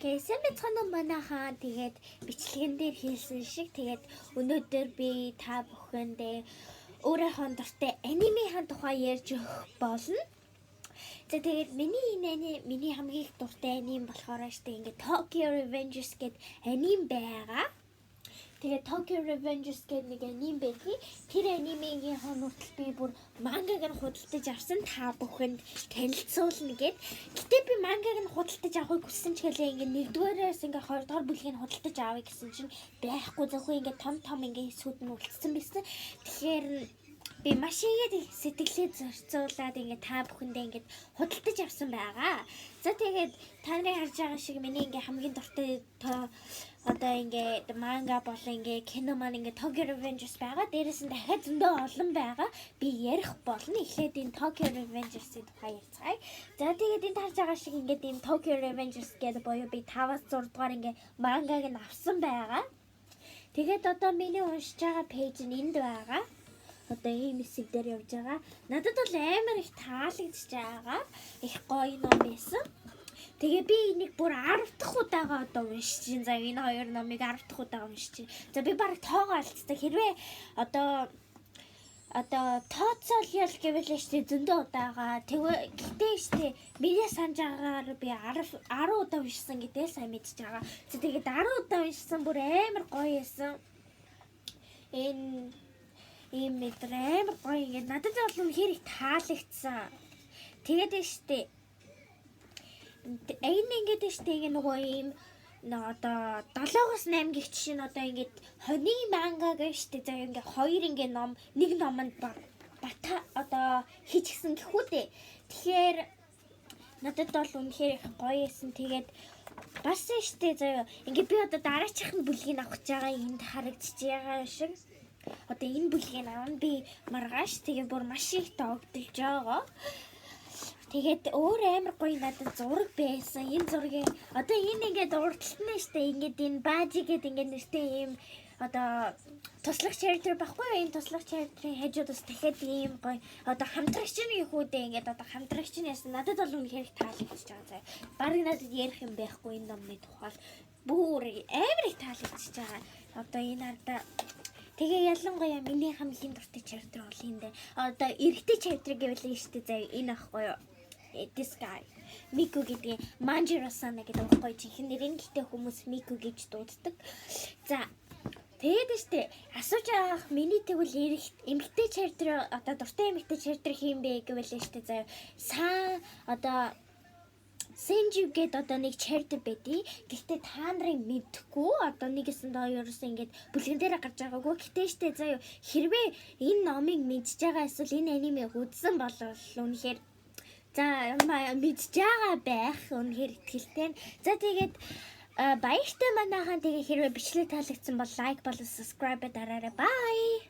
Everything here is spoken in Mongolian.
Гэсэн бяцхан манайхаа тэгээд бичлэгэн дээр хийсэн шиг тэгээд өнөөдөр би та бүхэндээ өөрийнхөө дуртай анимеийн тухай ярьж өгөх болно. За тэгээд миний хамгийн их дуртай анime болохоор штэ ингээд Tokyo Revengers гэдэг анime байгаа. Тэгээд Tokyo Revengers гэдэг нэг анime байдаг. Тэр анимегийн хоногт би бүр мангаг нь худалдаж авсан та бүхэнд танилцуулна гэд. Гэтэ би мангаг нь худалдаж авахыг хүссэн ч гэлээ ингээд нэгдүгээрээс ингээд хоёрдугаар бүлгийг нь худалдаж авъя гэсэн чинь байхгүй зөвхөн ингээд том ингээд эсүүд нь үлдсэн байсан. Тэгэхээр би маш игээд сэтгэлээ зорцуулаад ингээд та бүхэндээ ингээд худалдаж авсан байгаа. За тэгээд та нарын харж байгаа шиг миний ингээд хамгийн дуртай одоо ингээд манга болон ингээд кино маань ингээд Tokyo Revengers байгаа. Дээрээс нь дахиад зөндөө олон байгаа. Би ярих болно. Эхлээд энэ Tokyo Revengers-ийн тухай ярьцгаая. За тэгээд энэ харж байгаа шиг ингээд энэ Tokyo Revengers гэдэг боёо би 5-аас 6 дугаар ингээд мангаг нь авсан байгаа. Тэгээд одоо миний уншиж байгаа пэйж нь энд байгаа. Одоо ийм хэсэг дээр явж байгаа. Надад бол амар их таалагдчихж байгаа. Их гоё ном байсан. Тэгээ би энийг бүр 10 дахь удаага одоо уншиж чинь. За энэ хоёр номыг 10 дахь удаага уншиж чинь. За би баг тоогоо алдсан. Хэрвээ одоо тооцоолъял гэвэл штэ зөндөө удаага. Гэтээ штэ миний санаж байгаагаар би 10 удаа уншсан гэдээ сайн мэдчихэж байгаа. За тэгээд 10 удаа уншсан бүр амар гоё байсан. Ийм мэдрэмж гоё ингээд надад бол үнэхээр их таалагдсан. Тэгээд штэ ингээд штэ ингээ нөгөө ийм одоо 7-оос 8 гих жишээ нь одоо ингээд хоны манга гэжтэй за ингээ хоёр ингээ ном нэг номонд бата одоо хийчихсэн гэхүү дээ. Тэгэхээр надад бол үнэхээр их гоё байсан. Тэгээд бас штэ заяа ингээ би одоо дараачихын бүлгийг авах гэж байгаа энд харагдчихж байгаа шиг. Одоо энэ бүлгийн авна би маргааш тэгээ бүр маш их догдолж байгаа. Тэгээд өөр амар гоё надад зураг байсан. Энэ зургийг одоо энэ ингээд урдталт нь штэ ингээд энэ баажи гэдэг ингээд нэртэй ийм одоо туслах character баггүй юу? Энэ туслах character-ийн хажуудаас дахиад ийм гоё одоо хамтрагч нь ихүүдээ ингээд одоо хамтрагч нь яасан надад бол үнэхээр таалагдчихж байгаа заа. Бараг надад ярих юм байхгүй энэ номны тухай. Бүр амар их таалагдчихж байгаа. Одоо энэ ардаа тэгээ ялангуяа миний хамгийн дуртай character бол энэ дээ. Одоо эрэгтэй character гэвэл штэ заа энэ ахгүй юу? This guy. Miku гэдэг Manjiro-san гэдэг байхгүй чихэн нэр нь гэхдээ хүмүүс Miku гэж дууддаг. За тэгээд штэ асууж байгаа миний тэгвэл эмэгтэй character одоо дуртай эмэгтэй character хийм бэ гэвэл штэ заа одоо Senju гэдэг одоо нэг character байдий. Гэхдээ та нарын мэдхгүй одоо нэгэсэн дооёроос ингээд бүлгэн дээр гарч байгаагүй. Гэхдээ штэ заа хэрвээ энэ номыг мэдж байгаа эсвэл энэ анимыг үзсэн бол үнэхээр за мэдж байгаа байх үнэхээр итгэлтэй. За тэгээд баяртай манайхан тэгээ хэрвээ бичлэг таалагдсан бол лайк болон subscribe дараарай. Bye.